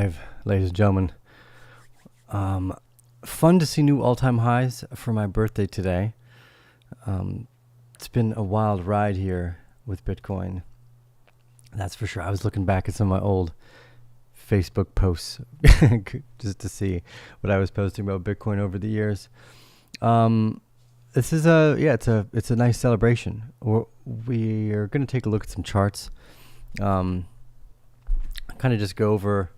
live, ladies and gentlemen. Fun to see new all-time highs for my birthday today. It's been a wild ride here with Bitcoin. That's for sure. I was looking back at some of my old Facebook posts just to see what I was posting about Bitcoin over the years. This is it's a nice celebration. We are going to take a look at some charts. Kind of just go over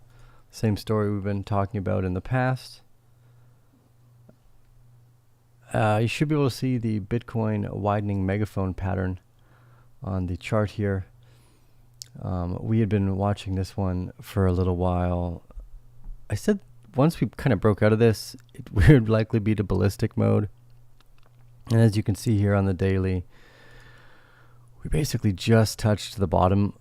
the same story we've been talking about in the past. You should be able to see the Bitcoin widening megaphone pattern on the chart here. We had been watching this one for a little while. I said once we kind of broke out of this, it would likely be to ballistic mode. And as you can see here on the daily, we basically just touched the bottom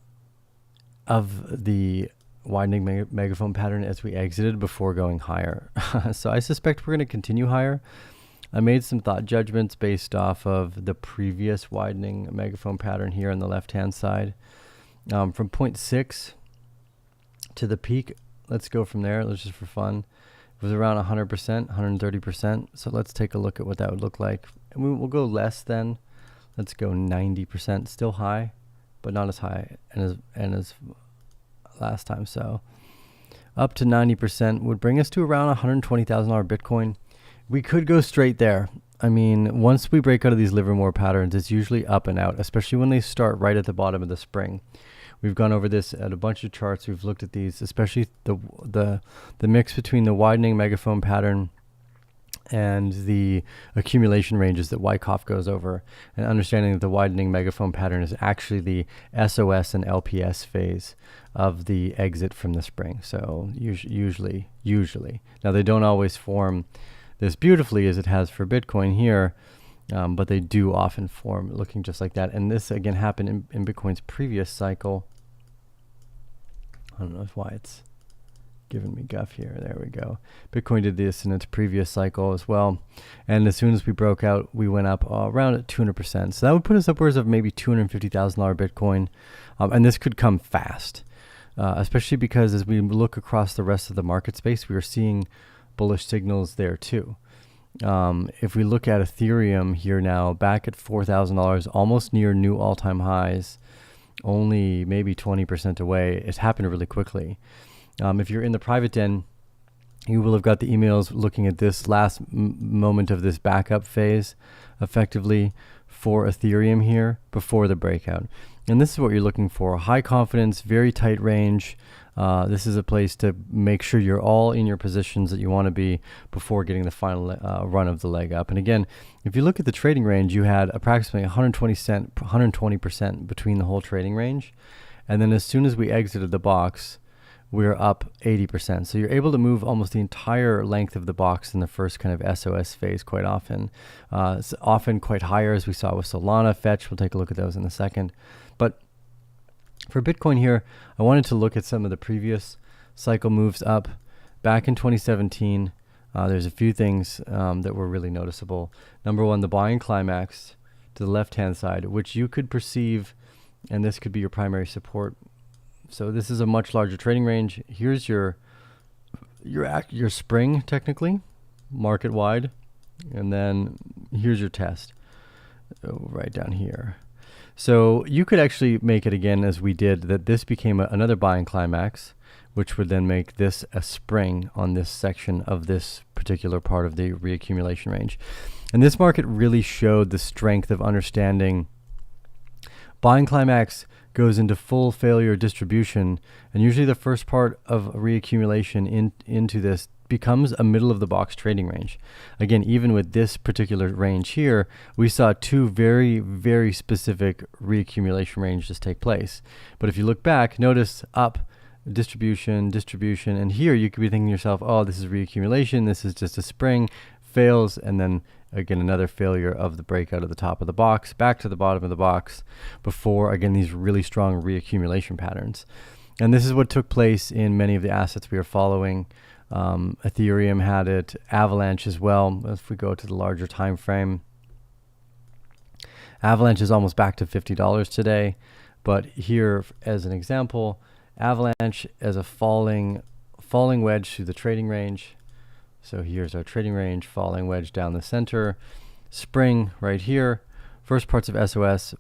of the widening megaphone pattern as we exited before going higher. So I suspect we're going to continue higher. I made some thought judgments based off of the previous widening megaphone pattern here on the left-hand side. From 0.6 to the peak, let's go from there. Let's just for fun. It was around 100%, 130%. So let's take a look at what that would look like. And we'll go less than. Let's go 90%. Still high, but not as high and as last time. So up to 90% would bring us to around $120,000 Bitcoin. We could go straight there. I mean, once we break out of these Livermore patterns, it's usually up and out, especially when they start right at the bottom of the spring. We've gone over this at a bunch of charts. We've looked at these, especially the mix between the widening megaphone pattern and the accumulation ranges that Wyckoff goes over, and understanding that the widening megaphone pattern is actually the SOS and LPS phase of the exit from the spring. So usually. Now, they don't always form this beautifully as it has for Bitcoin here, but they do often form looking just like that. And this again happened in Bitcoin's previous cycle. I don't know why it's giving me guff here. There we go. Bitcoin did this in its previous cycle as well. And as soon as we broke out, we went up around at 200%. So that would put us upwards of maybe $250,000 Bitcoin. And this could come fast, especially because as we look across the rest of the market space, we are seeing bullish signals there too. If we look at Ethereum here now, back at $4,000, almost near new all-time highs, only maybe 20% away. It happened really quickly. If you're in the private den, you will have got the emails looking at this last moment of this backup phase, effectively for Ethereum here before the breakout. And this is what you're looking for: high confidence, very tight range. This is a place to make sure you're all in your positions that you want to be before getting the final run of the leg up. And again, if you look at the trading range, you had approximately 120% between the whole trading range. And then as soon as we exited the box, we're up 80%. So you're able to move almost the entire length of the box in the first kind of SOS phase quite often. It's often quite higher, as we saw with Solana, Fetch. We'll take a look at those in a second. But for Bitcoin here, I wanted to look at some of the previous cycle moves up. Back in 2017, there's a few things that were really noticeable. Number one, the buying climax to the left-hand side, which you could perceive, and this could be your primary support. So this is a much larger trading range. Here's your spring, technically, market-wide, and then here's your test, right down here. So you could actually make it again, as we did, that this became another buying climax, which would then make this a spring on this section of this particular part of the reaccumulation range. And this market really showed the strength of understanding buying climax goes into full failure distribution, and usually the first part of reaccumulation into this becomes a middle of the box trading range. Again, even with this particular range here, we saw two very, very specific reaccumulation ranges take place. But if you look back, notice up, distribution, and here you could be thinking to yourself, oh, this is reaccumulation, this is just a spring, fails, and then again another failure of the breakout at the top of the box, back to the bottom of the box, before again these really strong reaccumulation patterns. And this is what took place in many of the assets we are following. Ethereum had it, Avalanche as well. If we go to the larger time frame, Avalanche is almost back to $50 today, but here as an example, Avalanche as a falling falling wedge through the trading range. So here's our trading range, falling wedge down the center, spring right here, first parts of SOS,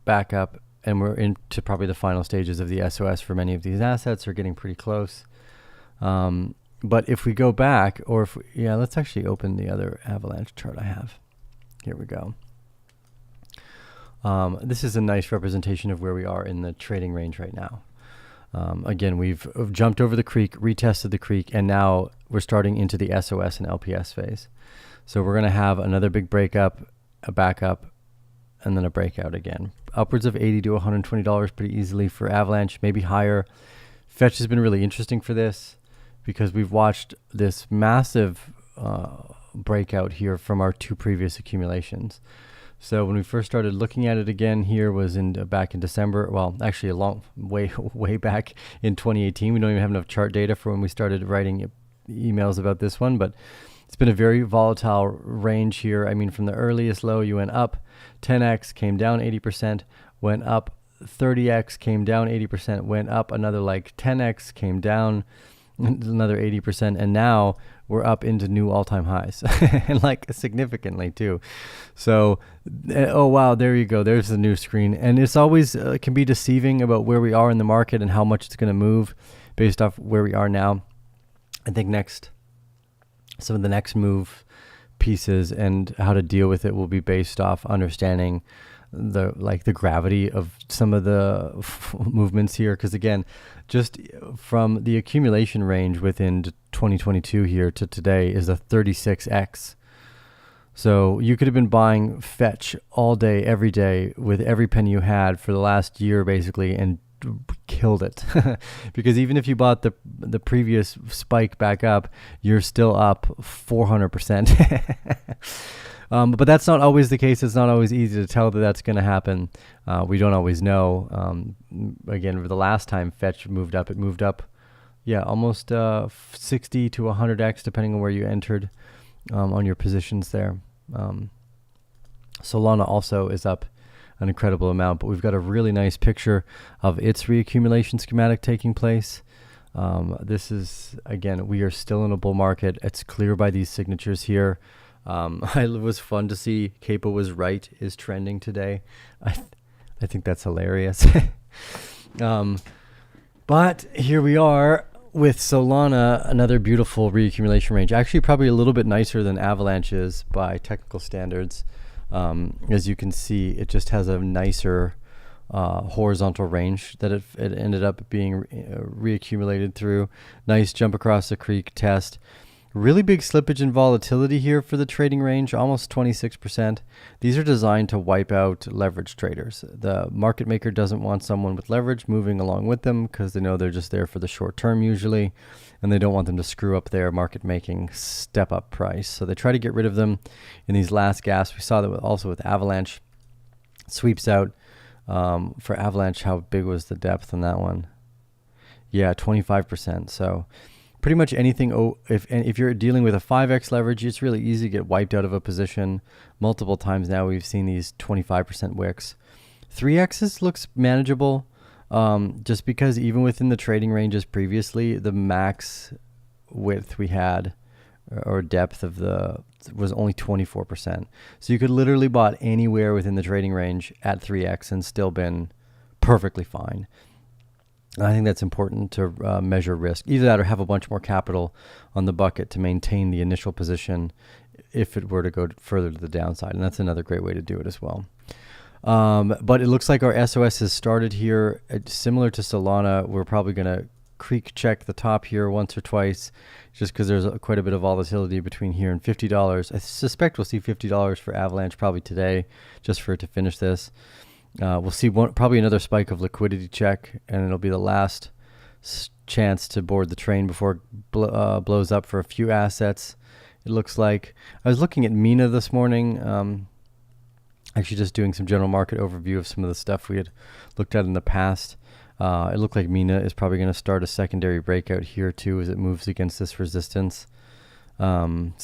back up, and we're into probably the final stages of the SOS for many of these assets. Are getting pretty close. But if we go back, or if we, let's actually open the other Avalanche chart I have. Here we go. This is a nice representation of where we are in the trading range right now. Again, we've jumped over the creek, retested the creek, and now we're starting into the SOS and LPS phase. So we're going to have another big breakup, a backup, and then a breakout again. Upwards of $80 to $120 pretty easily for Avalanche, maybe higher. Fetch has been really interesting for this because we've watched this massive breakout here from our two previous accumulations. So when we first started looking at it again here was back in December. Well, actually a long way back in 2018. We don't even have enough chart data for when we started writing emails about this one, but it's been a very volatile range here. I mean, from the earliest low, you went up 10x, came down 80%, went up 30x, came down 80%, went up another like 10x, came down another 80%, and now we're up into new all-time highs and like significantly too. So, oh wow, there you go. There's the new screen. And it's always can be deceiving about where we are in the market and how much it's going to move based off where we are now. I think some of the next move pieces and how to deal with it will be based off understanding the gravity of some of the movements here. Because again, just from the accumulation range within 2022 here to today is a 36x. So you could have been buying Fetch all day, every day with every penny you had for the last year basically and killed it. Because even if you bought the previous spike back up, you're still up 400%. But that's not always the case. It's not always easy to tell that that's going to happen. We don't always know. Again, the last time Fetch moved up, it moved up, almost 60 to 100x, depending on where you entered on your positions there. Solana also is up an incredible amount, but we've got a really nice picture of its reaccumulation schematic taking place. This is, again, we are still in a bull market. It's clear by these signatures here. It was fun to see Capo was right is trending today. I think that's hilarious. But here we are with Solana, another beautiful reaccumulation range. Actually, probably a little bit nicer than Avalanche is by technical standards. As you can see, it just has a nicer horizontal range that it ended up being reaccumulated through. Nice jump across the creek test. Really big slippage and volatility here for the trading range, almost 26%. These are designed to wipe out leverage traders. The market maker doesn't want someone with leverage moving along with them because they know they're just there for the short term usually, and they don't want them to screw up their market making step up price. So they try to get rid of them in these last gasps. We saw that also with Avalanche. Sweeps out for Avalanche. How big was the depth on that one? Yeah, 25%. So pretty much anything, if you're dealing with a 5x leverage, it's really easy to get wiped out of a position. Multiple times now we've seen these 25% wicks. 3x's looks manageable, just because even within the trading ranges previously, the max width we had or depth of was only 24%. So you could literally bought anywhere within the trading range at 3x and still been perfectly fine. I think that's important to measure risk. Either that or have a bunch more capital on the bucket to maintain the initial position if it were to go further to the downside. And that's another great way to do it as well. But it looks like our SOS has started here. Similar to Solana, we're probably going to creek check the top here once or twice just because there's quite a bit of volatility between here and $50. I suspect we'll see $50 for Avalanche probably today just for it to finish this. We'll see probably another spike of liquidity check, and it'll be the last chance to board the train before it blows up for a few assets. It looks like I was looking at Mina this morning, actually just doing some general market overview of some of the stuff we had looked at in the past. It looked like Mina is probably going to start a secondary breakout here too as it moves against this resistance. Again,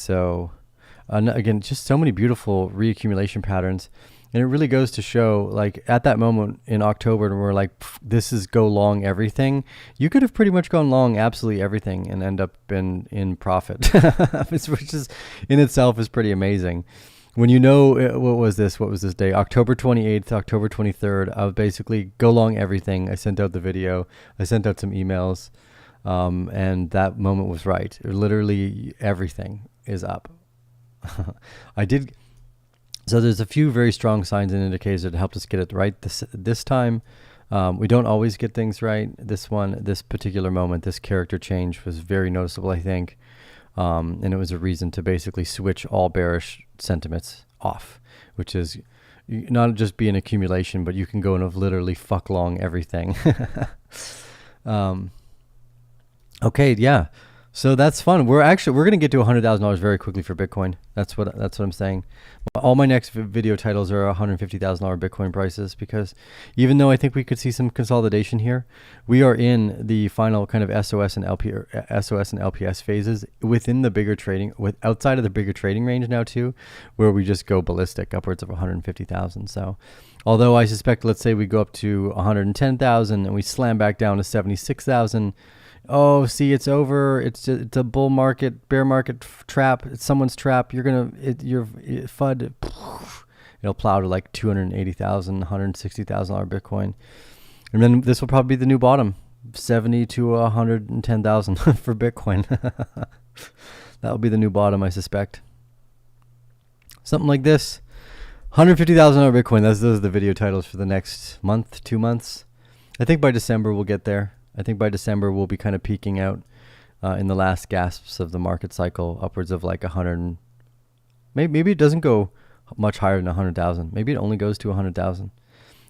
just so many beautiful reaccumulation patterns. And it really goes to show, like, at that moment in October, when we're like, this is go long everything, you could have pretty much gone long absolutely everything and end up in profit, which is in itself is pretty amazing. When you know, what was this day? October 28th, October 23rd, I would basically go long everything. I sent out the video. I sent out some emails. And that moment was right. Literally everything is up. So there's a few very strong signs and indicators that helped us get it right this time. We don't always get things right. This particular moment, this character change was very noticeable, I think. And it was a reason to basically switch all bearish sentiments off, which is not just be an accumulation, but you can go and literally fuck long everything. Okay, yeah. So that's fun. We're going to get to $100,000 very quickly for Bitcoin. That's what I'm saying. All my next video titles are $150,000 Bitcoin prices, because even though I think we could see some consolidation here, we are in the final kind of SOS and LPS phases within the bigger outside of the bigger trading range now too, where we just go ballistic upwards of 150,000. So although I suspect, let's say we go up to 110,000 and we slam back down to 76,000, oh, see, it's over. It's a bull market, bear market trap. It's someone's trap. You're FUD. It'll plow to like 280,000, $160,000 Bitcoin, and then this will probably be the new bottom, 70 to 110,000 for Bitcoin. That will be the new bottom, I suspect. Something like this, $150,000 Bitcoin. Those are the video titles for the next month, 2 months. I think by December we'll get there. I think by December we'll be kind of peaking out in the last gasps of the market cycle, upwards of like 100. Maybe it doesn't go much higher than 100,000. Maybe it only goes to 100,000.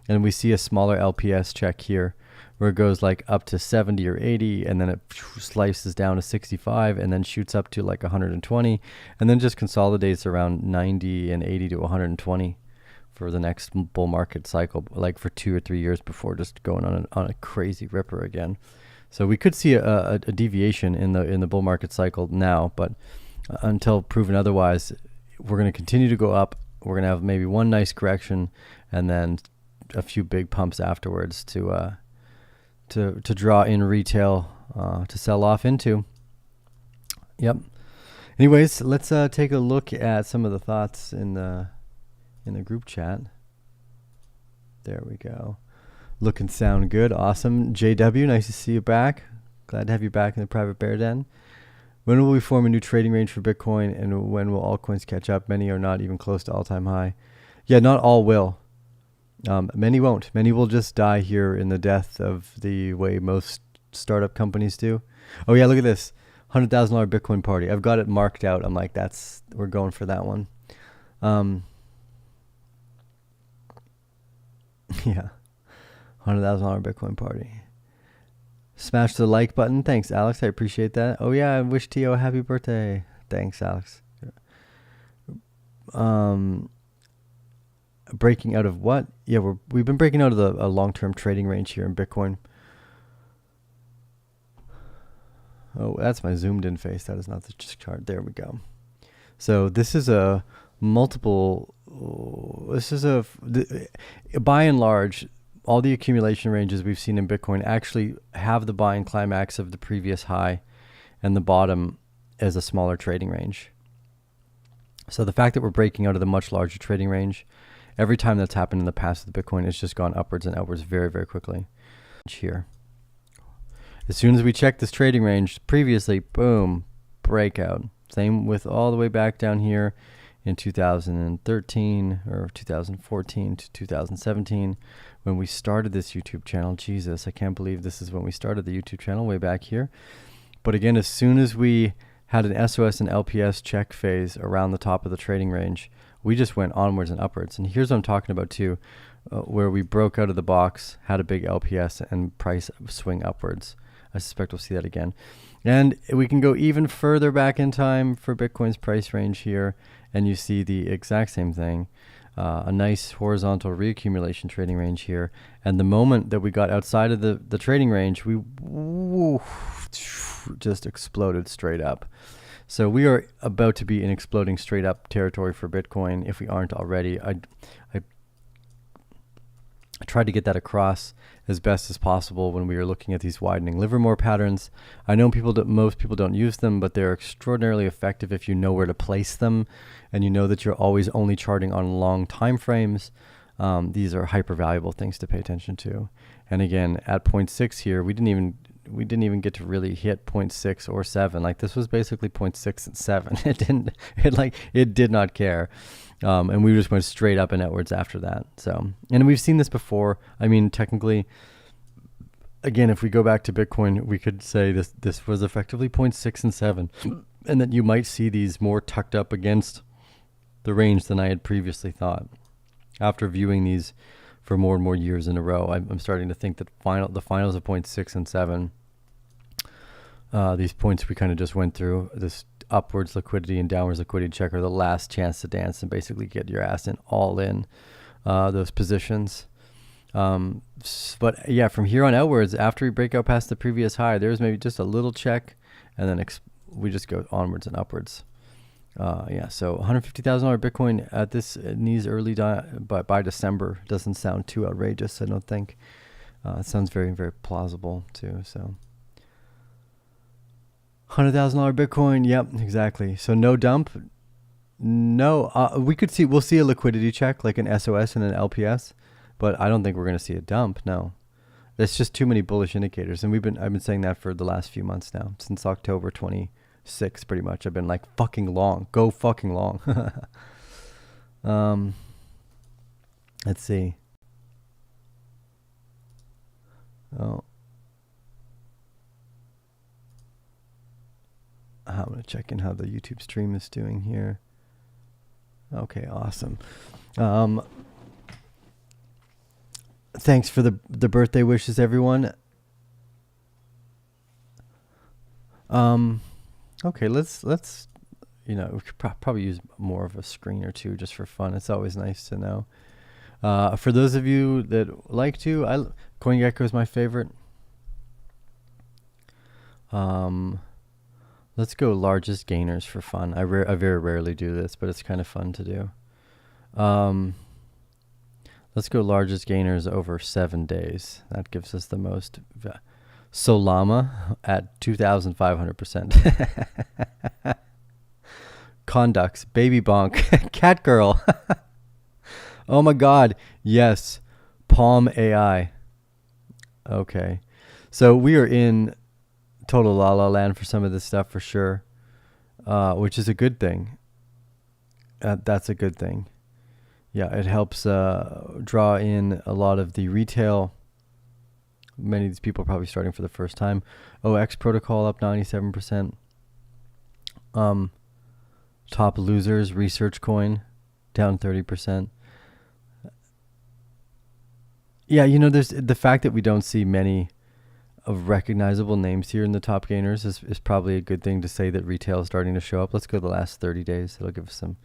And we see a smaller LPS check here where it goes like up to 70 or 80, and then it slices down to 65, and then shoots up to like 120, and then just consolidates around 90 and 80 to 120. For the next bull market cycle, like for 2 or 3 years before just going on a crazy ripper again. So we could see a deviation in the bull market cycle now, but until proven otherwise, we're going to continue to go up. We're going to have maybe one nice correction and then a few big pumps afterwards to draw in retail to sell off into. Yep. Anyways, let's take a look at some of the thoughts in the group chat. There we go. Look and sound good. Awesome. JW, nice to see you back. Glad to have you back in the private bear den. When will we form a new trading range for Bitcoin, and when will altcoins catch up? Many are not even close to all-time high. Yeah, not all will. Many won't. Many will just die here in the death of the way most startup companies do. Oh yeah, look at this. $100,000 Bitcoin party. I've got it marked out. I'm like, we're going for that one. Yeah, $100,000 Bitcoin party. Smash the like button. Thanks, Alex. I appreciate that. Oh yeah, I wish Tio a happy birthday. Thanks, Alex. Breaking out of what? Yeah, we've been breaking out of a long-term trading range here in Bitcoin. Oh, that's my zoomed in face. That is not the chart. There we go. So this is a multiple. By and large, all the accumulation ranges we've seen in Bitcoin actually have the buying climax of the previous high and the bottom as a smaller trading range. So the fact that we're breaking out of the much larger trading range, every time that's happened in the past with Bitcoin, it's just gone upwards and outwards very, very quickly. Here, as soon as we check this trading range previously, boom, breakout. Same with all the way back down here in 2013 or 2014 to 2017 when we started this YouTube channel. Jesus, I can't believe this is when we started the YouTube channel, way back here. But again, as soon as we had an SOS and LPS check phase around the top of the trading range, we just went onwards and upwards. And here's what I'm talking about too, where we broke out of the box, had a big LPS and price swing upwards. I suspect we'll see that again. And we can go even further back in time for Bitcoin's price range here, and you see the exact same thing. A nice horizontal reaccumulation trading range here. And the moment that we got outside of the trading range, we just exploded straight up. So we are about to be in exploding straight up territory for Bitcoin if we aren't already. I I tried to get that across as best as possible when we were looking at these widening Livermore patterns. I know most people don't use them, but they're extraordinarily effective if you know where to place them and you know that you're always only charting on long time frames. These are hyper valuable things to pay attention to. And again, at 0.6 here, we didn't even get to really hit 0.6 or 7. Like this was basically 0.6 and 7. It did not care. And we just went straight up and outwards after that. So, and we've seen this before. I mean, technically, again, if we go back to Bitcoin, we could say this was effectively 0.6 and 7, and that you might see these more tucked up against the range than I had previously thought. After viewing these for more and more years in a row, I'm starting to think that the finals of 0.6 and 7, these points we kind of just went through, this upwards liquidity and downwards liquidity check, are the last chance to dance and basically get your ass in all in those positions. But yeah, from here on outwards, after we break out past the previous high, there's maybe just a little check, and then we just go onwards and upwards. Yeah, so $150,000 Bitcoin at in these early by December doesn't sound too outrageous, I don't think. It sounds very, very plausible too. So $100,000 Bitcoin, yep, exactly. So no dump, no. We'll see a liquidity check like an SOS and an LPS, but I don't think we're going to see a dump. No, there's just too many bullish indicators, and I've been saying that for the last few months now, since October 26, pretty much. I've been like, fucking long, go fucking long. Let's see. Oh, I'm gonna check in how the YouTube stream is doing here. Okay, awesome. Thanks for the birthday wishes, everyone. Okay, let's we could probably use more of a screen or two just for fun. It's always nice to know. For those of you that like to, CoinGecko is my favorite. Let's go largest gainers for fun. I very rarely do this, but it's kind of fun to do. Let's go largest gainers over 7 days. That gives us the most. Solana at 2,500%. Conducts, Baby Bonk, Cat Girl. Oh my God, yes, Palm AI. Okay, so we are in total la la land for some of this stuff for sure, which is a good thing. That's a good thing. Yeah, it helps draw in a lot of the retail. Many of these people are probably starting for the first time. OX protocol up 97%. Top losers, Research Coin down 30%. Yeah, there's the fact that we don't see many of recognizable names here in the top gainers is probably a good thing to say that retail is starting to show up. Let's go the last 30 days. It'll give us some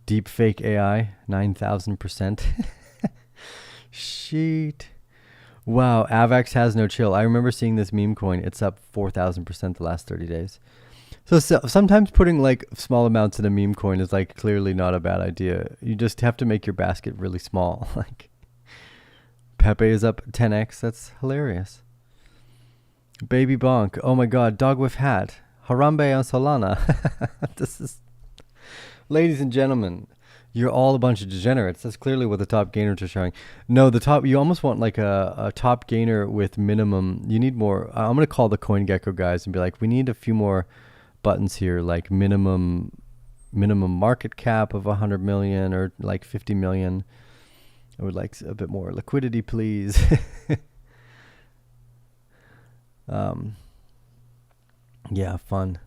deep fake AI, 9,000%. Sheet. Wow, Avax has no chill. I remember seeing this meme coin. It's up 4,000% the last 30 days. So sometimes putting like small amounts in a meme coin is like clearly not a bad idea. You just have to make your basket really small. Like Pepe is up 10x. That's hilarious. Baby Bonk. Oh my God. Dog with hat. Harambe on Solana. This is, ladies and gentlemen, you're all a bunch of degenerates. That's clearly what the top gainers are showing. No, you almost want like a top gainer with minimum. You need more. I'm going to call the CoinGecko guys and be like, we need a few more buttons here, like minimum market cap of 100 million or like 50 million. I would like a bit more liquidity, please. Yeah, fun.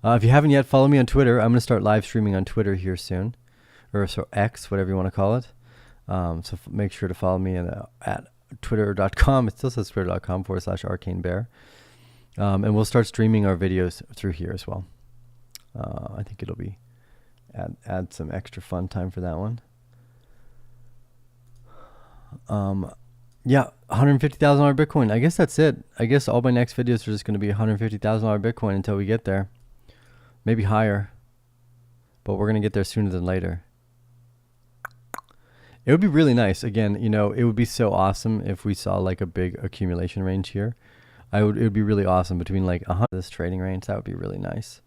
If you haven't yet, follow me on Twitter. I'm going to start live streaming on Twitter here soon, or so X, whatever you want to call it. So make sure to follow me at twitter.com. It still says twitter.com/arcanebear. And we'll start streaming our videos through here as well. I think it'll be add some extra fun time for that one. Yeah, $150,000 Bitcoin. I guess that's it. I guess all my next videos are just going to be $150,000 Bitcoin until we get there. Maybe higher. But we're going to get there sooner than later. It would be really nice. Again, you know, it would be so awesome if we saw like a big accumulation range here. It would be really awesome between like this trading range. That would be really nice.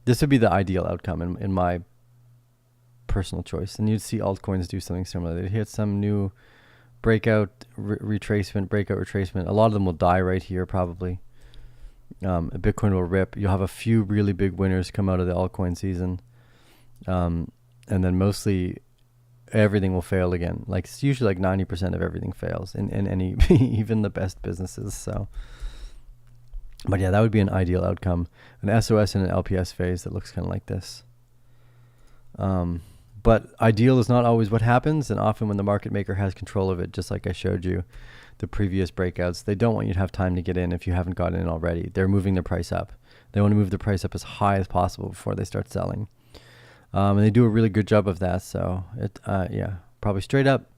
This would be the ideal outcome in my personal choice. And you'd see altcoins do something similar. They'd hit some new breakout retracement, breakout retracement. A lot of them will die right here probably. Bitcoin will rip. You'll have a few really big winners come out of the altcoin season. And then mostly everything will fail again. Like it's usually like 90% of everything fails in any, even the best businesses. So, but yeah, that would be an ideal outcome. An SOS and an LPS phase that looks kind of like this. But ideal is not always what happens. And often when the market maker has control of it, just like I showed you, the previous breakouts, they don't want you to have time to get in if you haven't gotten in already. They're moving the price up. They want to move the price up as high as possible before they start selling. And they do a really good job of that. So yeah, probably straight up.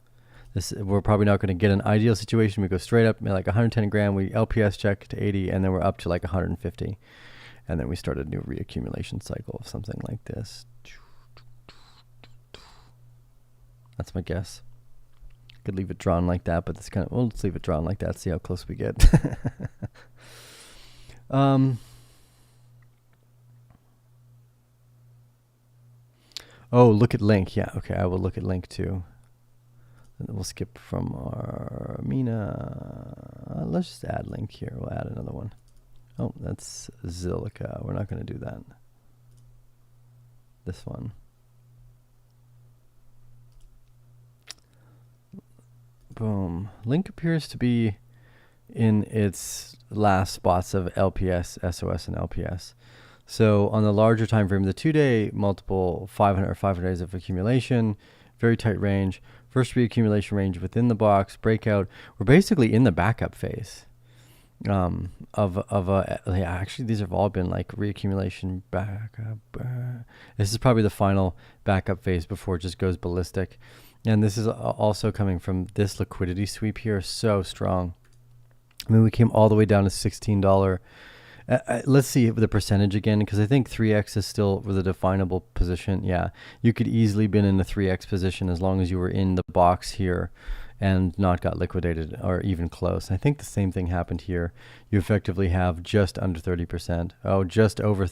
We're probably not going to get an ideal situation. We go straight up like 110 grand. We LPS check to 80, and then we're up to like 150, and then we start a new reaccumulation cycle of something like this. That's my guess. Could leave it drawn like that, but it's kind of, well, let's leave it drawn like that. See how close we get. Oh, look at link. Yeah, okay, I will look at link too. And then we'll skip from our Mina. Let's just add link here. We'll add another one. Oh, that's Zilliqa. We're not going to do that. This one. Boom. Link appears to be in its last spots of LPS, SOS, and LPS. So on the larger time frame, the 2-day multiple 500 or 500 days of accumulation, very tight range. First reaccumulation range within the box, breakout. We're basically in the backup phase actually these have all been like reaccumulation backup. This is probably the final backup phase before it just goes ballistic. And this is also coming from this liquidity sweep here, so strong. I mean, we came all the way down to $16. Let's see the percentage again, because I think 3x is still with a definable position. Yeah, you could easily been in a 3x position as long as you were in the box here and not got liquidated or even close. I think the same thing happened here. You effectively have just under 30%. Oh, just over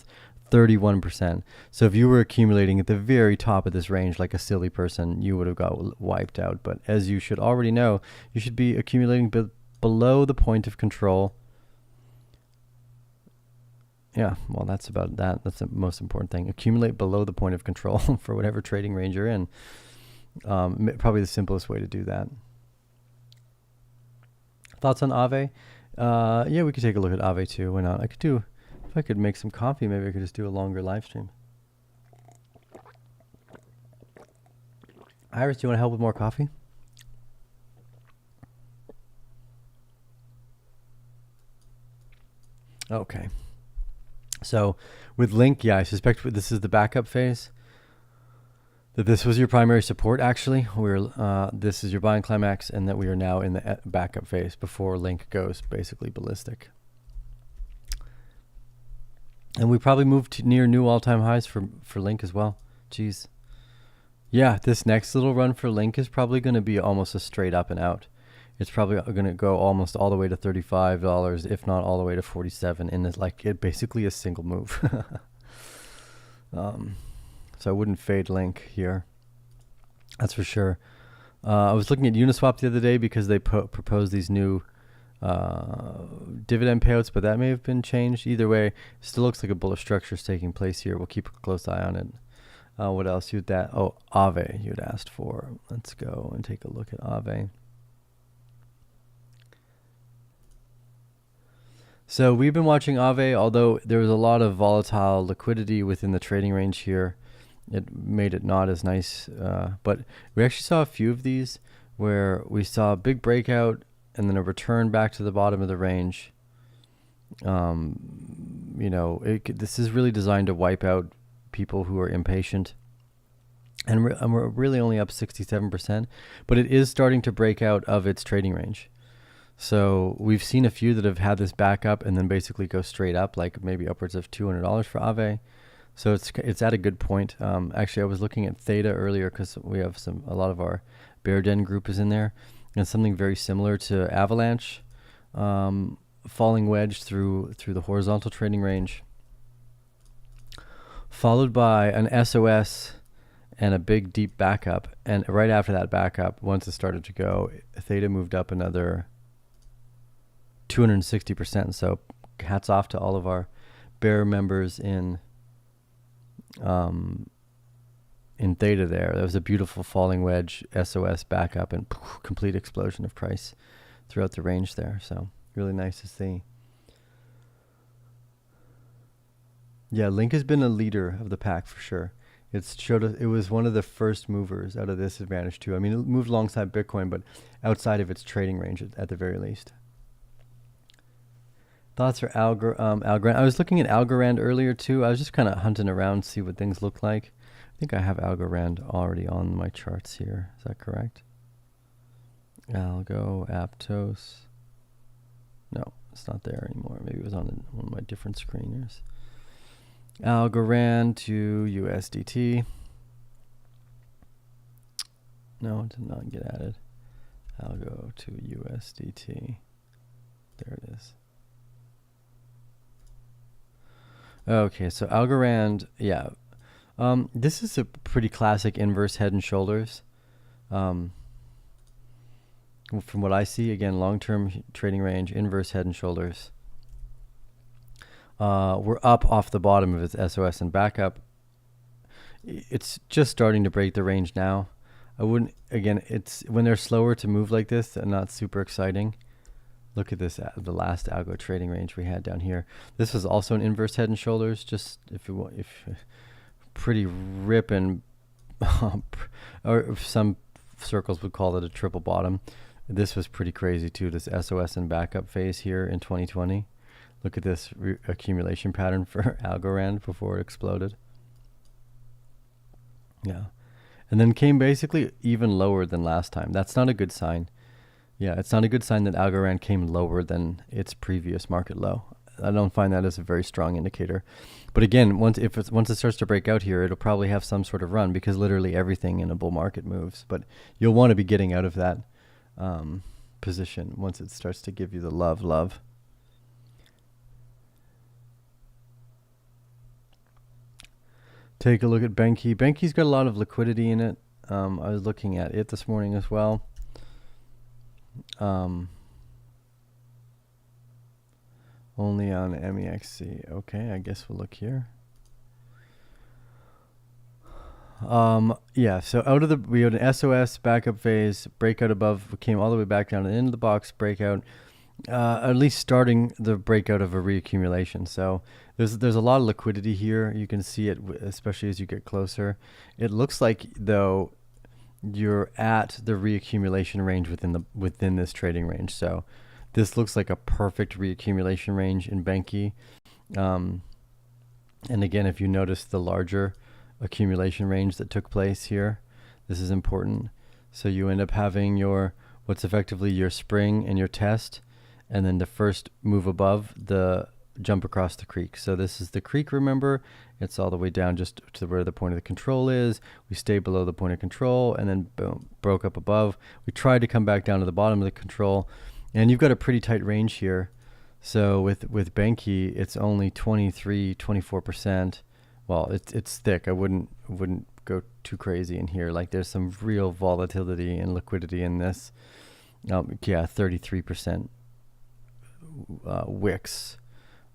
31%. So if you were accumulating at the very top of this range like a silly person, you would have got wiped out. But as you should already know, you should be accumulating below the point of control. Yeah, well, that's about that. That's the most important thing. Accumulate below the point of control for whatever trading range you're in. Probably the simplest way to do that. Thoughts on Aave? Yeah, we could take a look at Aave too. Why not? If I could make some coffee, maybe I could just do a longer live stream. Iris, do you want to help with more coffee? Okay. So with Link, yeah, I suspect this is the backup phase. That this was your primary support, actually. This is your buying climax, and that we are now in the backup phase before Link goes basically ballistic. And we probably moved to near new all-time highs for Link as well. Jeez. Yeah, this next little run for Link is probably going to be almost a straight up and out. It's probably going to go almost all the way to $35, if not all the way to 47, and it's like basically a single move. So I wouldn't fade Link here. That's for sure. I was looking at Uniswap the other day because they proposed these new dividend payouts, but that may have been changed. Either way, still looks like a bullish structure is taking place here. We'll keep a close eye on it. What else you'd that? Oh, Aave you'd asked for. Let's go and take a look at Aave. So we've been watching Aave, although there was a lot of volatile liquidity within the trading range here. It made it not as nice, but we actually saw a few of these where we saw a big breakout and then a return back to the bottom of the range. You know, this is really designed to wipe out people who are impatient. And we're really only up 67%, but it is starting to break out of its trading range. So we've seen a few that have had this back up and then basically go straight up, like maybe upwards of $200 for Aave. So it's at a good point. Actually, I was looking at Theta earlier because we have a lot of our Bear Den group is in there, and something very similar to Avalanche, falling wedge through the horizontal trading range, followed by an SOS and a big deep backup. And right after that backup, once it started to go, Theta moved up another 260%. So hats off to all of our Bear members in Theta there. That was a beautiful falling wedge, SOS backup, and complete explosion of price throughout the range there. So really nice to see. Yeah, Link has been a leader of the pack for sure. It was one of the first movers out of this advantage too. I mean, it moved alongside Bitcoin, but outside of its trading range at the very least. Thoughts for Algorand? I was looking at Algorand earlier too. I was just kind of hunting around to see what things look like. I think I have Algorand already on my charts here. Is that correct? Algo, Aptos. No, it's not there anymore. Maybe it was on one of my different screeners. Algorand to USDT. No, it did not get added. Algo to USDT. There it is. Okay, so Algorand, yeah. This is a pretty classic inverse head and shoulders. From what I see, again, long-term trading range, inverse head and shoulders. We're up off the bottom of its SOS and backup. It's just starting to break the range now. I wouldn't, again, it's when they're slower to move like this, they're not super exciting. Look at this, the last algo trading range we had down here. This was also an inverse head and shoulders, just if pretty ripping, or some circles would call it a triple bottom. This was pretty crazy too, this SOS and backup phase here in 2020. Look at this accumulation pattern for Algorand before it exploded. Yeah. And then came basically even lower than last time. That's not a good sign. Yeah, it's not a good sign that Algorand came lower than its previous market low. I don't find that as a very strong indicator. But again, once it starts to break out here, it'll probably have some sort of run because literally everything in a bull market moves. But you'll want to be getting out of that position once it starts to give you the love. Take a look at Banky. Banky's got a lot of liquidity in it. I was looking at it this morning as well. Only on MEXC. Okay, I guess we'll look here. Yeah, so we had an SOS backup phase, breakout above, came all the way back down to the end of the box, breakout, at least starting the breakout of a reaccumulation. So there's a lot of liquidity here. You can see it, especially as you get closer. It looks like though you're at the reaccumulation range within this trading range. So this looks like a perfect reaccumulation range in Banky. And again, if you notice the larger accumulation range that took place here, this is important. So you end up having what's effectively your spring and your test, and then the first move above the jump across the creek. So this is the creek, remember? It's all the way down just to where the point of the control is. We stay below the point of control and then boom, broke up above. We tried to come back down to the bottom of the control, and you've got a pretty tight range here. So with Banky, it's only 24%. Well, it's thick. I wouldn't go too crazy in here. Like there's some real volatility and liquidity in this. Yeah, 33% wicks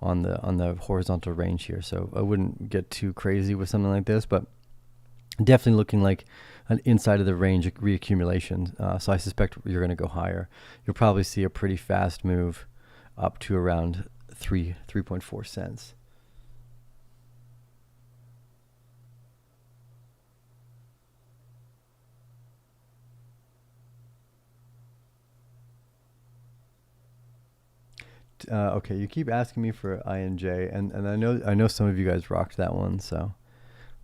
on the horizontal range here. So I wouldn't get too crazy with something like this, but definitely looking like an inside of the range reaccumulation. So I suspect you're going to go higher. You'll probably see a pretty fast move up to around 3.4 cents. Okay, you keep asking me for INJ, and I know some of you guys rocked that one, so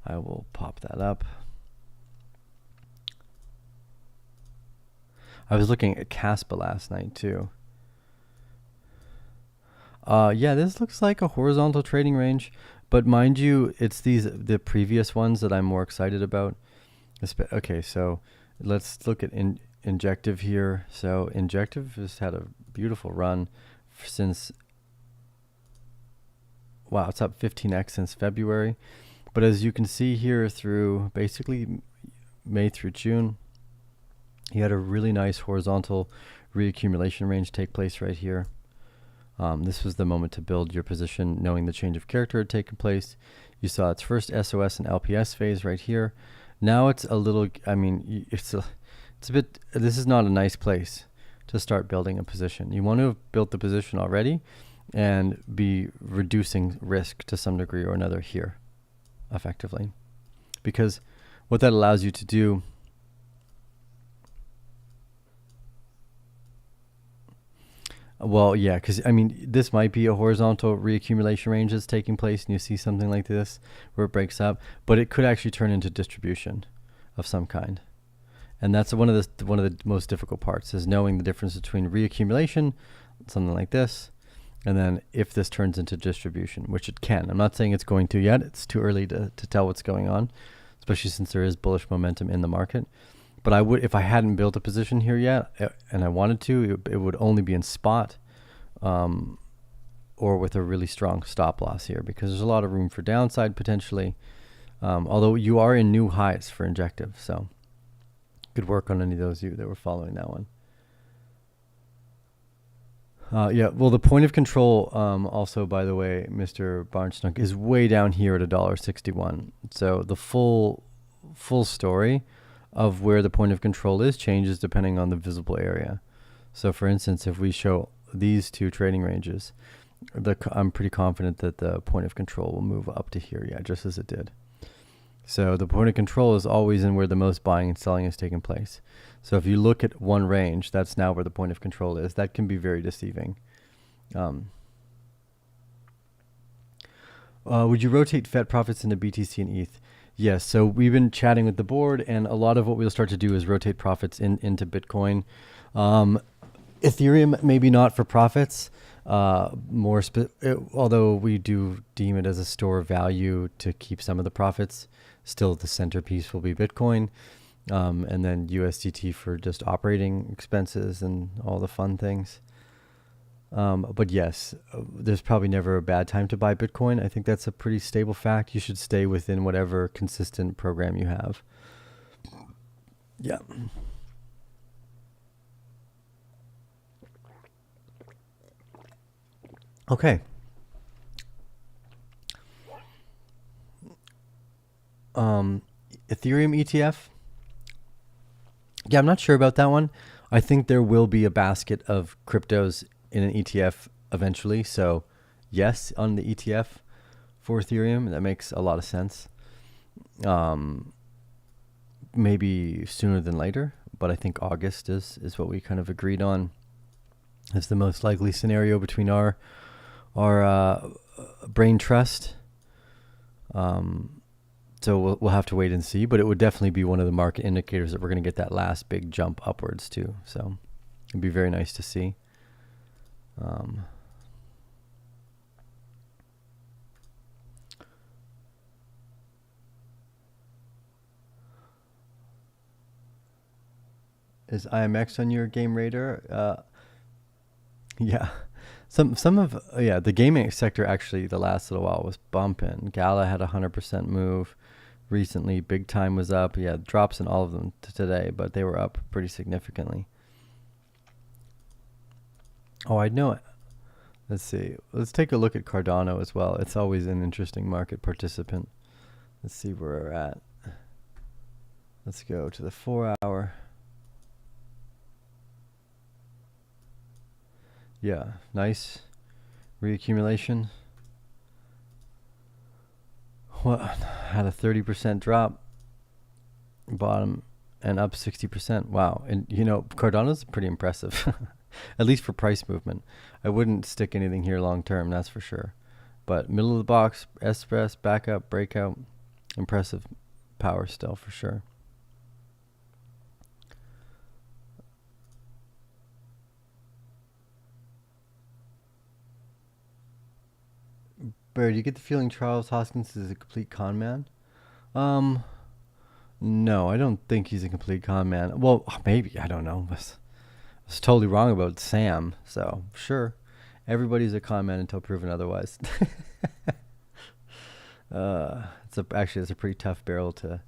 I will pop that up. I was looking at Caspa last night too. Yeah, this looks like a horizontal trading range, But mind you, it's the previous ones that I'm more excited about. Okay, so let's look at Injective here. So Injective has had a beautiful run since, wow, it's up 15x since February. But as you can see here, through basically May through June, you had a really nice horizontal reaccumulation range take place right here. This was the moment to build your position, knowing the change of character had taken place. You saw its first SOS and LPS phase right here. Now it's a little, I mean, it's a bit, this is not a nice place to start building a position. You want to have built the position already and be reducing risk to some degree or another here, effectively. Because what that allows you to do, well, yeah, because I mean, this might be a horizontal reaccumulation range that's taking place, and you see something like this where it breaks up, but it could actually turn into distribution of some kind, and that's one of the most difficult parts, is knowing the difference between reaccumulation, something like this, and then if this turns into distribution, which it can. I'm not saying it's going to yet; it's too early to tell what's going on, especially since there is bullish momentum in the market. But I would, if I hadn't built a position here yet, and I wanted to, it would only be in spot, or with a really strong stop loss here, because there's a lot of room for downside potentially. Although you are in new highs for Injective, so good work on any of those of you that were following that one. Yeah, well, the point of control, also, by the way, Mr. Barnstunk, is way down here at $1.61. So the full story of where the point of control is changes depending on the visible area. So for instance, if we show these two trading ranges, I'm pretty confident that the point of control will move up to here, yeah, just as it did. So the point of control is always in where the most buying and selling is taking place. So if you look at one range, that's now where the point of control is. That can be very deceiving. Would you rotate Fed profits into BTC and ETH? Yes, so we've been chatting with the board, and a lot of what we'll start to do is rotate profits into Bitcoin. Ethereum, maybe not for profits, although we do deem it as a store of value to keep some of the profits. Still, the centerpiece will be Bitcoin, and then USDT for just operating expenses and all the fun things. But yes, there's probably never a bad time to buy Bitcoin. I think that's a pretty stable fact. You should stay within whatever consistent program you have. Yeah. Okay. Ethereum ETF. Yeah, I'm not sure about that one. I think there will be a basket of cryptos in an ETF eventually. So yes, on the ETF for Ethereum, that makes a lot of sense. Maybe sooner than later, but I think August is what we kind of agreed on as the most likely scenario between our brain trust. So we'll have to wait and see, but it would definitely be one of the market indicators that we're going to get that last big jump upwards too. So it'd be very nice to see. Is IMX on your game radar? Yeah. The gaming sector actually the last little while was bumping. Gala had 100% move recently. Big Time was up. Yeah, drops in all of them today, but they were up pretty significantly. Oh, I know it. Let's see. Let's take a look at Cardano as well. It's always an interesting market participant. Let's see where we're at. Let's go to the 4-hour. Yeah, nice reaccumulation. Well, had a 30% drop, bottom, and up 60%. Wow. And you know, Cardano's pretty impressive, at least for price movement. I wouldn't stick anything here long term, that's for sure. But middle of the box, express, back up, breakout, impressive power still for sure. Barry, do you get the feeling Charles Hoskins is a complete con man? Um, no, I don't think he's a complete con man. Well, maybe, I don't know. I was totally wrong about Sam, so sure. Everybody's a con man until proven otherwise. Actually, it's a pretty tough barrel to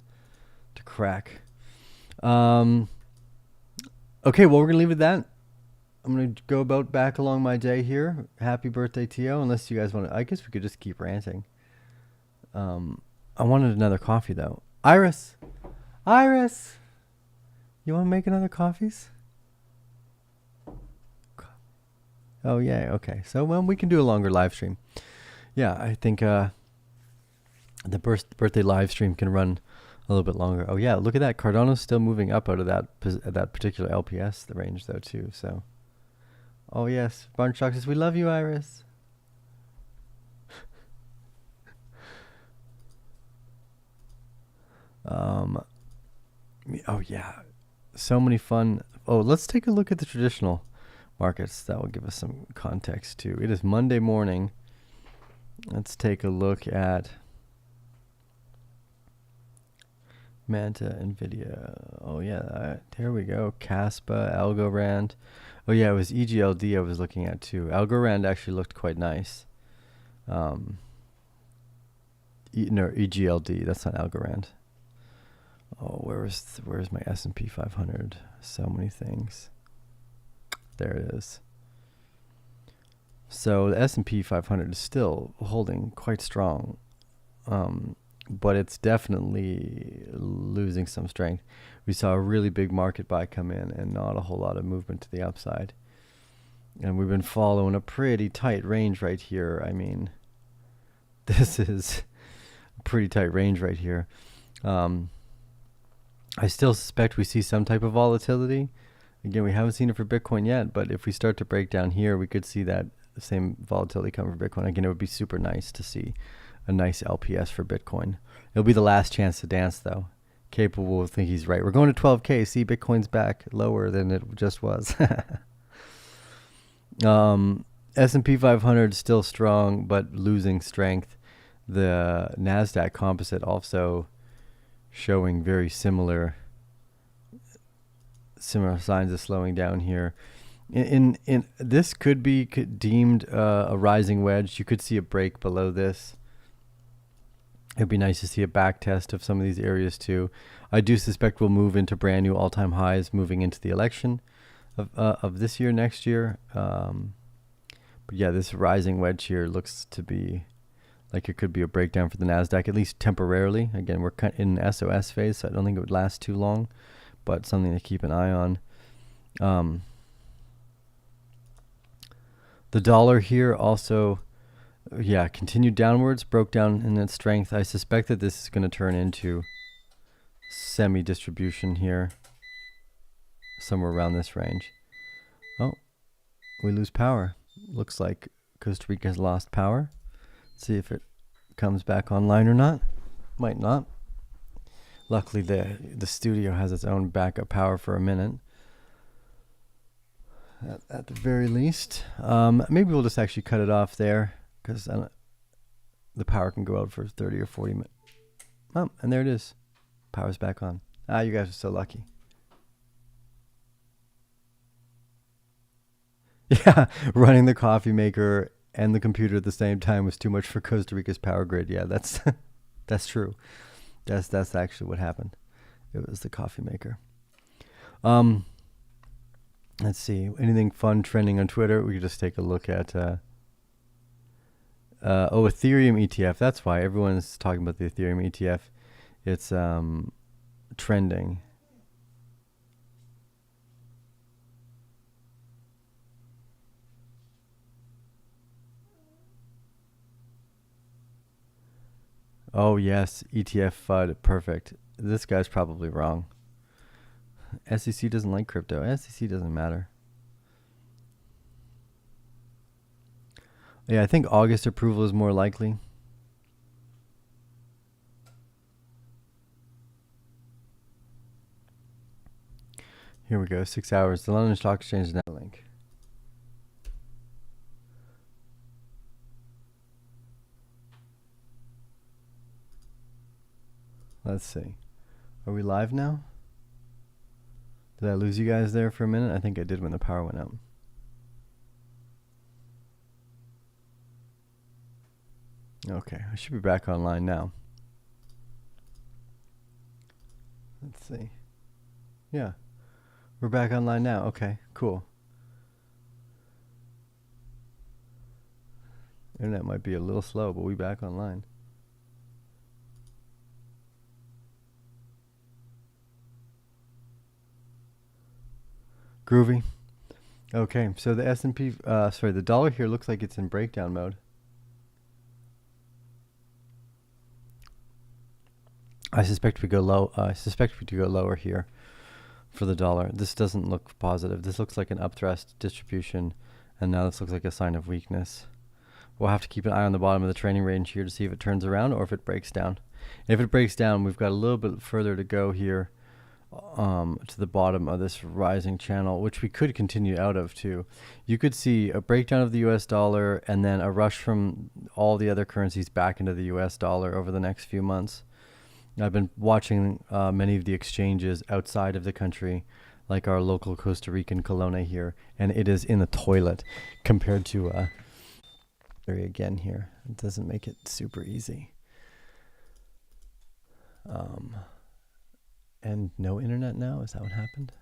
crack. Okay, well, we're going to leave it at that. I'm going to go back along my day here. Happy birthday, Tio. Unless you guys want to, I guess we could just keep ranting. I wanted another coffee, though. Iris! Iris! You want to make another coffees? Oh, yeah, okay. So, well, we can do a longer live stream. Yeah, I think the birthday live stream can run a little bit longer. Oh, yeah, look at that. Cardano's still moving up out of that particular LPS, the range, though, too. So, oh, yes. Barn Shock says, we love you, Iris. Oh, yeah. So many fun. Oh, let's take a look at the traditional markets. That will give us some context, too. It is Monday morning. Let's take a look at Manta, Nvidia. Oh, yeah. There we go. Caspa, Algorand. Oh, yeah, it was EGLD I was looking at, too. Algorand actually looked quite nice. No, EGLD. That's not Algorand. Oh, where's my S&P 500? So many things. There it is. So the S&P 500 is still holding quite strong, but it's definitely losing some strength. We saw a really big market buy come in and not a whole lot of movement to the upside. And we've been following a pretty tight range right here. I mean, this is a pretty tight range right here. I still suspect we see some type of volatility. Again, we haven't seen it for Bitcoin yet, but if we start to break down here, we could see that the same volatility come for Bitcoin. Again, it would be super nice to see a nice LPS for Bitcoin. It'll be the last chance to dance, though. Capable will think he's right. We're going to 12K. See, Bitcoin's back lower than it just was. S&P 500 still strong, but losing strength. The NASDAQ composite also showing very similar signs of slowing down here. In this could be deemed a rising wedge. You could see a break below this. It'd be nice to see a back test of some of these areas too. I do suspect we'll move into brand new all-time highs moving into the election of this year, next year. But yeah, this rising wedge here looks to be like it could be a breakdown for the NASDAQ, at least temporarily. Again, we're in an SOS phase, so I don't think it would last too long, but something to keep an eye on. The dollar here also, yeah, continued downwards, broke down in its strength. I suspect that this is going to turn into semi-distribution here, somewhere around this range. Oh, we lose power. Looks like Costa Rica has lost power. See if it comes back online or not. Might not. Luckily, the studio has its own backup power for a minute. At the very least. Maybe we'll just actually cut it off there, because the power can go out for 30 or 40 minutes. Oh, and there it is. Power's back on. You guys are so lucky. Yeah, running the coffee maker and the computer at the same time was too much for Costa Rica's power grid. Yeah, that's that's true. That's actually what happened. It was the coffee maker. Let's see. Anything fun trending on Twitter? We could just take a look at Ethereum ETF. That's why everyone's talking about the Ethereum ETF. It's trending. Oh, yes, ETF FUD. Perfect. This guy's probably wrong. SEC doesn't like crypto. SEC doesn't matter. Yeah, I think August approval is more likely. Here we go. 6 hours. The London Stock Exchange net link. Let's see. Are we live now? Did I lose you guys there for a minute? I think I did when the power went out. Okay, I should be back online now. Let's see. Yeah, we're back online now. Okay, cool. Internet might be a little slow, but we back online. Groovy. Okay, so the S&P, the dollar here looks like it's in breakdown mode. I suspect we go low. I suspect we do go lower here for the dollar. This doesn't look positive. This looks like an upthrust distribution, and now this looks like a sign of weakness. We'll have to keep an eye on the bottom of the training range here to see if it turns around or if it breaks down. If it breaks down, we've got a little bit further to go here to the bottom of this rising channel, which we could continue out of too. You could see a breakdown of the US dollar and then a rush from all the other currencies back into the US dollar over the next few months. I've been watching many of the exchanges outside of the country, like our local Costa Rican Colonna here, and it is in the toilet compared to again here. It doesn't make it super easy. And no internet now? Is that what happened?